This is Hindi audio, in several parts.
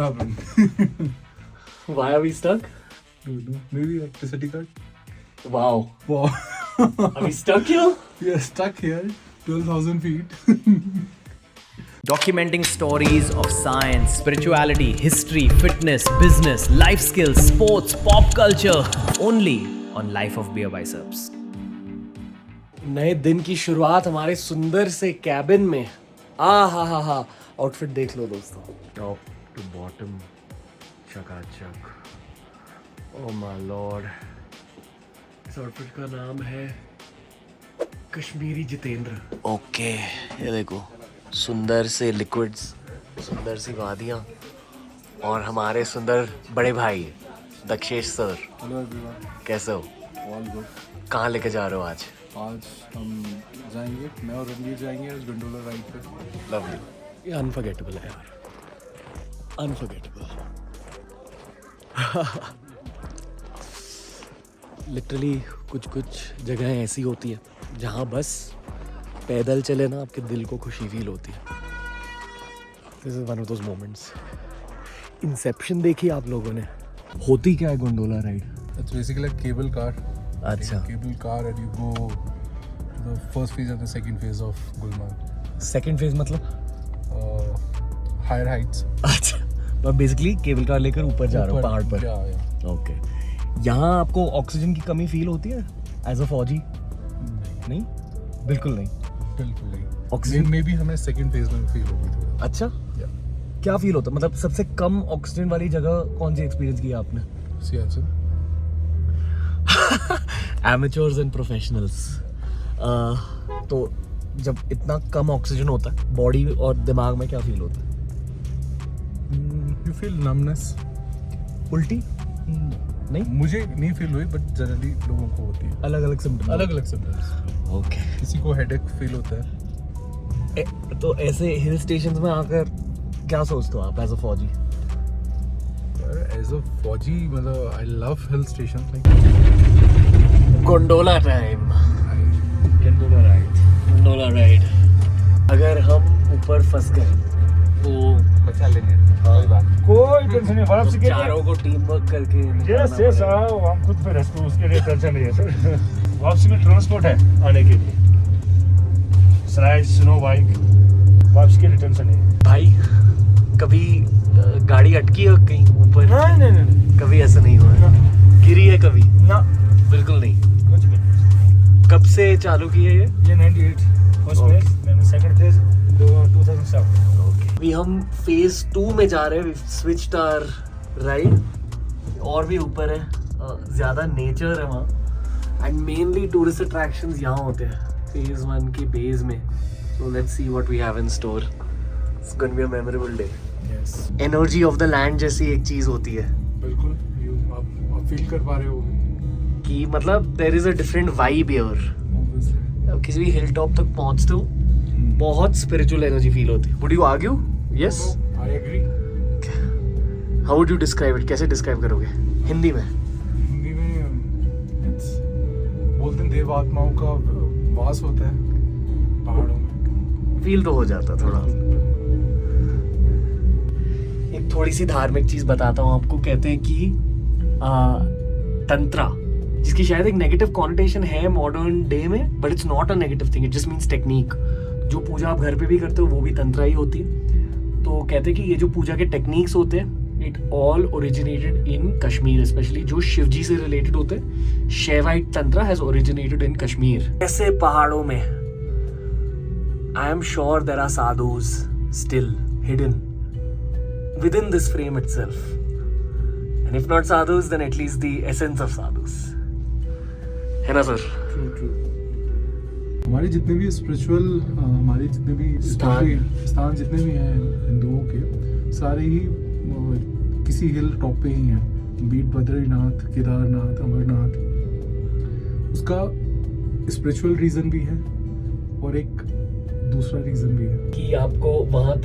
what happened? Why are we stuck? Don't know. Maybe electricity cut. Wow. Wow. Are we stuck here? We are stuck here. 12,000 feet. Documenting stories of science, spirituality, history, fitness, business, life skills, sports, pop culture. Only on Life of Beer Biceps. नए दिन की शुरुआत हमारे सुंदर से कैबिन में। हा आउटफिट देख लो दोस्तों, टॉप टू बॉटम चकाचक। ओह माय लॉर्ड, इस आउटफिट का नाम है कश्मीरी जितेंद्र। ओके, ये देखो, सुंदर से लिक्विड्स, सुंदर सी वादियाँ और हमारे सुंदर बड़े भाई दक्षेश सर। हेलो एवरीवन, कैसे हो? All good. कहाँ लेके जा रहे हो आज? आज हम जाएंगे, मैं और रणवीर जाएंगे आज गंडोला राइड पे। लवली। ये अनफॉरगेटेबल है यार, अनफॉरगेटेबल। लिटरली कुछ जगहें ऐसी होती है जहाँ बस पैदल चले ना आपके दिल को खुशी फील होती है। This is one of those moments. Inception देखी आप लोगों ने? होती क्या है gondola ride? It's basically a cable car. अच्छा, Cable car and you go to the first phase and the second phase of Gulmarg. Second phase मतलब? Higher heights. अच्छा, तो बेसिकली केबल कार लेकर ऊपर जा रहे हो पहाड़ पर। Yeah. ओके, यहाँ आपको ऑक्सीजन की कमी फील होती है एज अ फौजी? नहीं, बिल्कुल नहीं। बिल्कुल नहीं। ऑक्सीजन में भी हमें सेकंड फेज में फील होगी थोड़ा। अच्छा, क्या फील होता है? मतलब सबसे कम ऑक्सीजन वाली जगह कौन सी एक्सपीरियंस किया आपने? सियाचिन। Amateurs and professionals. तो जब इतना कम ऑक्सीजन होता है बॉडी और दिमाग में, क्या फील होता है? You feel numbness. उल्टी? नहीं, मुझे नहीं फील हुई, बट जनरली लोगों को होती है। अलग अलग सिम्टम। अलग अलग सिम्टम्स। ओके। किसी को हेडेक फील होता है। तो ऐसे हिल स्टेशंस में आकर क्या सोचते हो आप एज अ फौजी? एज अ फौजी मतलब I love hill station. Like gondola time, gondola ride. अगर हम ऊपर फंस गए तो बचा लेंगे, कोई बात नहीं। कोई टेंशन नहीं, बर्फ से गिर चारों को टीम वर्क करके यस यस, हम खुद पे रेस्क्यू, उसके लिए टेंशन नहीं है सर। वापसी में ट्रांसपोर्ट है आने के लिए, स्लाइड, स्नो बाइक, वापसी के लिए टेंशन नहीं है। भाई कभी गाड़ी अटकी है कहीं ऊपर? नहीं, कभी ऐसा नहीं हुआ है? गिरी है कभी? ना, बिल्कुल नहीं। कुछ भी नहीं। कब से चालू की है ये? 98 फर्स्ट फेज, मैंने सेकंड फेज 2007। अभी हम फेज 2 में जा रहे हैं। स्विच आवर राइड, और भी ऊपर है, ज़्यादा नेचर है वहाँ एंड मेनली टूरिस्ट अट्रैक्शंस यहाँ होते हैं फेज 1 के बेस में। So let's see what we have in store. It's going to be a memorable day. Yes, energy of the land जैसी एक चीज़ होती है बिल्कुल। आप फील कर पा रहे हो कि मतलब there is a different vibe here. किसी भी हिल टॉप तक पहुँचते हो बहुत स्पिरिचुअल एनर्जी फील होती है। Would you argue? Yes, I agree. How would you describe it? कैसे डिस्क्राइब करोगे हिंदी में? हिंदी में it's बोलते हैं देव आत्माओं का वास होता है पहाड़ों में। फील तो हो जाता थोड़ा। एक थोड़ी सी धार्मिक चीज बताता हूँ आपको। कहते हैं कि तंत्रा, जिसकी शायद एक नेगेटिव कॉनोटेशन है मॉडर्न डे में, but it's not a negative thing, it just means technique. जो पूजा आप घर पे भी करते हो वो भी तंत्रा ही होती है। तो कहते हैं कि ये जो पूजा के टेक्निक्स होते हैं, it all originated in Kashmir, especially जो शिव जी से रिलेटेड होते हैं। Shaivite tantra has originated in Kashmir. ऐसे पहाड़ों में I am sure there are sadhus still hidden within this frame itself, and if not sadhus then at least the essence of sadhus, है ना सर? ट्रू। हमारे जितने भी स्पिरिचुअल, हमारे जितने भी स्थान जितने भी हैं हिंदुओं के, सारे ही किसी हिल टॉप पे ही हैं। बीट बद्रीनाथ, केदारनाथ, अमरनाथ। उसका स्पिरिचुअल रीज़न भी है और एक दूसरा रीज़न भी है कि आपको वहाँ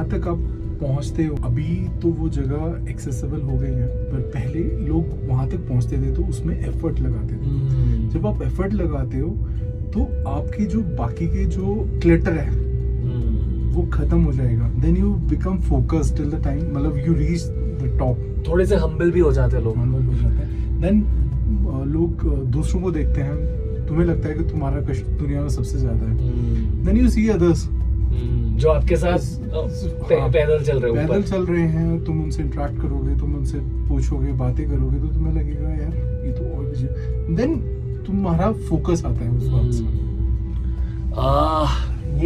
तक आप पहुंचते हो। अभी तो वो जगह एक्सेसिबल हो गई है, पर पहले लोग वहां तक पहुंचते थे तो उसमें एफर्ट लगाते थे। जब आप एफर्ट लगाते हो तो आपकी जो बाकी के जो क्लटर है वो खत्म हो जाएगा, then you become focused till the time, मतलब यू रीच द टॉप, थोड़े से हम्बल भी हो जाते हैं लोग। नॉर्मल हो जाते हैं। देन लोग दूसरों को देखते हैं, तुम्हें लगता है कि तुम्हारा कष्ट दुनिया में सबसे ज्यादा है, देन यू सी अदर्स जो आपके साथ पैदल चल रहे हो, पैदल चल रहे हैं, तुम उनसे इंटरेक्ट करोगे, तुम उनसे पूछोगे, बातें करोगे, तो तुम्हें लगेगा यार ये तो और भी, देन तुम्हारा फोकस आता है उस बात से।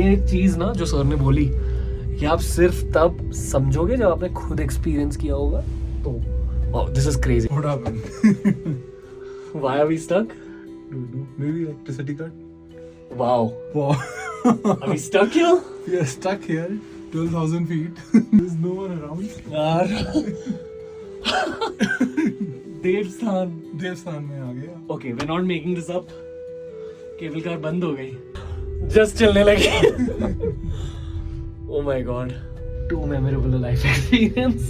ये चीज ना जो सर ने बोली कि आप सिर्फ तब समझोगे जब आपने खुद एक्सपीरियंस किया होगा, तो this is crazy. What happened? Why are we stuck? Don't know. Maybe electricity cut. Wow, Wow. Are we stuck here? We are stuck here, 12,000 feet. There's no one around. यार देवस्थान। देवस्थान में आ गया। Okay, we are not making this up. Cable car बंद हो गई, जस्ट चलने लगी। Oh my god, too memorable a life experience.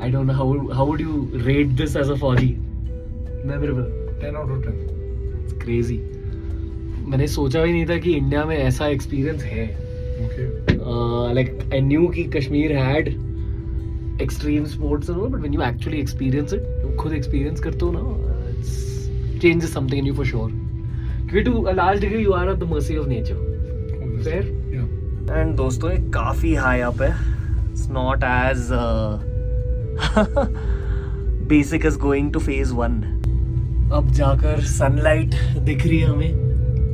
I don't know how would you rate this as a Fauji? Memorable. 10 out of 10. It's crazy. मैंने सोचा भी नहीं था कि इंडिया में ऐसा एक्सपीरियंस है। Okay. Like I knew कि Kashmir had extreme sports and all, but when you actually experience it, तुम खुद experience करते हो ना, it changes something in you for sure. क्योंकि to a large degree you are at the mercy of nature. Obviously. Fair? Yeah. And दोस्तों ये काफ़ी हाई अप है, it's not as basic as going to phase 1। अब जाकर सनलाइट दिख रही है हमें,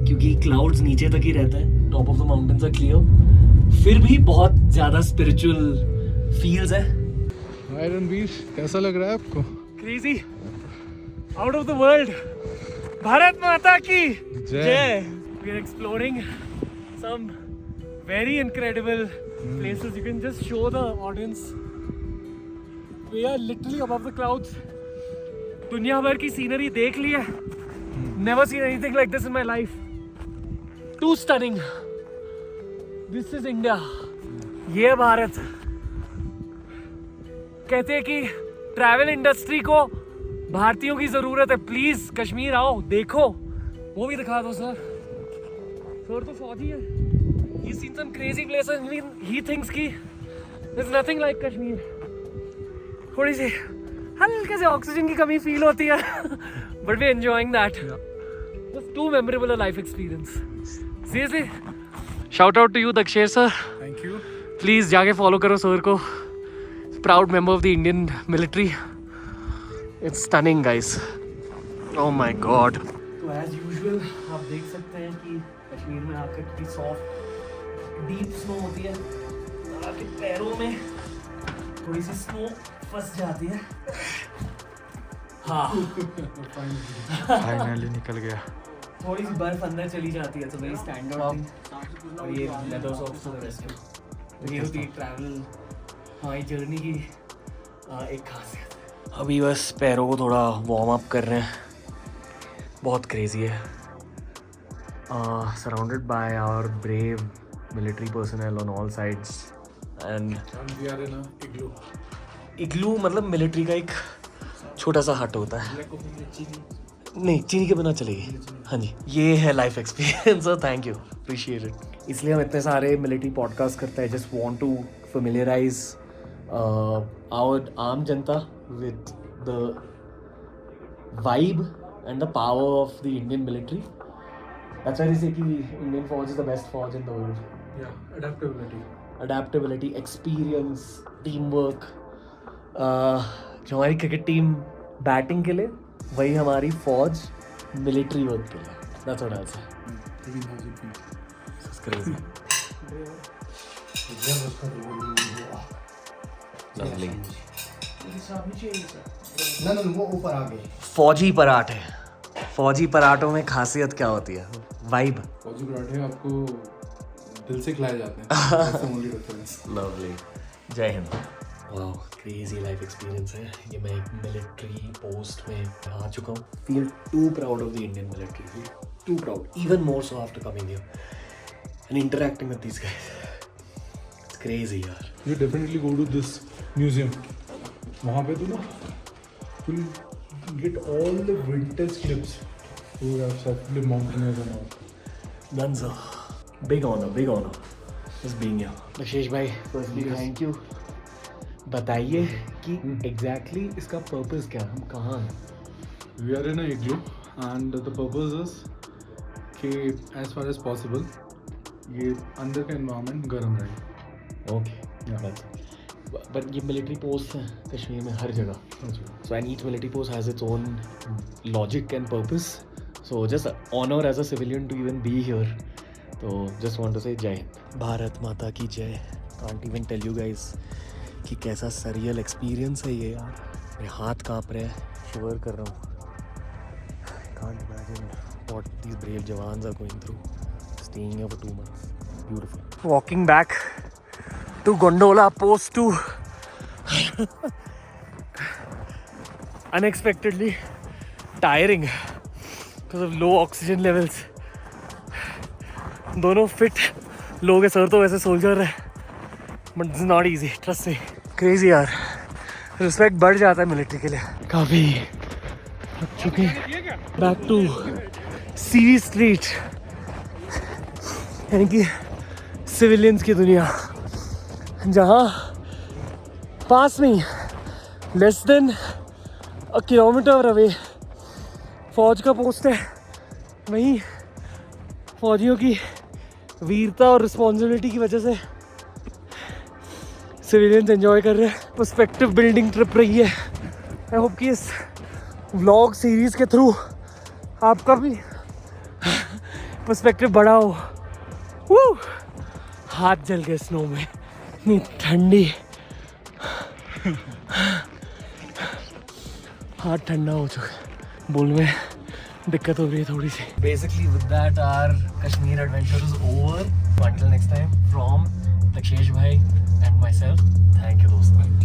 क्योंकि क्लाउड्स नीचे तक ही रहते हैं, top of the mountains are clear, फिर भी बहुत ज़्यादा स्पिरिचुअल फील्स है। हाय रणवीर, कैसा लग रहा है आपको? Crazy, out of the world, Bharat Mata की जय। We are exploring some very incredible places. You can just show the audience. We are literally above the clouds. दुनिया भर की सीनरी देख ली है. Never seen anything like this in my life. Too stunning. This is India. ये है भारत. कहते हैं कि ट्रैवल इंडस्ट्री को भारतीयों की जरूरत है. प्लीज कश्मीर आओ, देखो. वो भी दिखा दो सर. सर तो फौजी है. He's seen some crazy places. He thinks कि there's nothing like Kashmir. थोड़ी सी हल्के से ऑक्सीजन की कमी फील होती है, but we're enjoying that. Just too memorable a life experience. Seriously, shout out to you, Dakshesh sir. Thank you. Please जाके follow करो सर को. Proud member of the Indian military. It's stunning, guys. Oh my God. तो as usual आप देख सकते हैं कि कश्मीर में आकर कितनी सॉफ्ट डीप स्नो होती है, और आपके पैरों में थोड़ी सी स्नो फंस जाती है. हाँ, फाइनली निकल गया. थोड़ी सी बर्फ अंदर चली जाती है, तो वेरी स्टैंडर्ड थिंग. और ये लेदर सॉक्स और रेस्ट, ये होती है ट्रैवल हमारी जर्नी की एक खासियत. अभी बस पैरों को थोड़ा वार्म अप कर रहे हैं. बहुत क्रेजी है. Surrounded by our brave military personnel on all sides, and we are in a igloo. इग्लू मतलब मिलिट्री का एक छोटा सा हट होता है. नहीं, चीनी के बिना चलेगी. हाँ जी, ये है life experience. Thank you, appreciate it. इसलिए हम इतने सारे मिलिट्री पॉडकास्ट करते हैं. Just want to familiarise our आम जनता with the vibe and the power of the Indian military. That's why they say कि Indian Force is the best force in the world. Yeah, adaptability. Adaptability, experience, teamwork. जो हमारी क्रिकेट टीम बैटिंग के लिए, वही हमारी फौज मिलिट्री वर्क के लिए. That's what I'll say. 13,000 feet. It's crazy. Lovely. ना वो ऊपर आ गए. फौजी पराठे. फौजी पराठों में खासियत क्या होती है? वाइब. फौजी पराठे आपको दिल से खिलाए जाते हैं. That's the only difference. Lovely. जय Hind. Wow, crazy life experience है ये. मैं एक मिलिट्री पोस्ट में आ चुका हूँ. Feel too proud of the Indian military. Feel too proud, even more so after coming here and interacting with these guys. It's crazy यार. You definitely go to this museum. वहाँ पे तो ना you'll get all the vintage clips who have such the mountaineers and all. Done sir. Big honor, big honor. just being here. Lakshyesh भाई, firstly thank you. बताइए कि exactly इसका purpose क्या है, हम कहाँ हैं? We are in a igloo and the purpose is कि as far as possible ये अंदर का environment गर्म रहे. Okay. Yeah. But ये military posts हैं कश्मीर में हर जगह. So and each military post has its own logic and purpose. So just honor as a civilian to even be here. So just want to say Jai Hind. Bharat Mata की जय. Can't even tell you guys कि कैसा surreal experience है ये यार. मेरे हाथ कांप रहे हैं, shiver कर रहा हूँ. Can't imagine what these brave jawans are going through. Staying here for 2 months. Beautiful. Walking back to Gondola Post 2. Unexpectedly tiring because of low oxygen levels. दोनों fit लोग हैं, सर तो वैसे सोल्जर है, but it's not easy, trust me. Crazy यार, रिस्पेक्ट बढ़ जाता है मिलिट्री के लिए. काफ़ी थक चुके. बैक टू सीरी स्ट्रीट, यानी कि सिविलियंस की दुनिया, जहाँ पास नहीं, लेस देन अ किलोमीटर अवे फौज का पोस्ट है. वहीं फौजियों की वीरता और रिस्पॉन्सिबिलिटी की वजह से सिविलियंस एंजॉय कर रहे हैं. पर्सपेक्टिव बिल्डिंग ट्रिप रही है. आई होप कि इस व्लॉग सीरीज़ के थ्रू आपका भी पर्सपेक्टिव बढ़ा हो. वो हाथ जल गए स्नो में, इतनी ठंडी, हाथ ठंडा हो चुका. बोल में दिक्कत हो रही है थोड़ी सी. Basically with that our Kashmir adventure is over. So until next time, from Lakshyesh bhai and myself, thank you दोस्तों.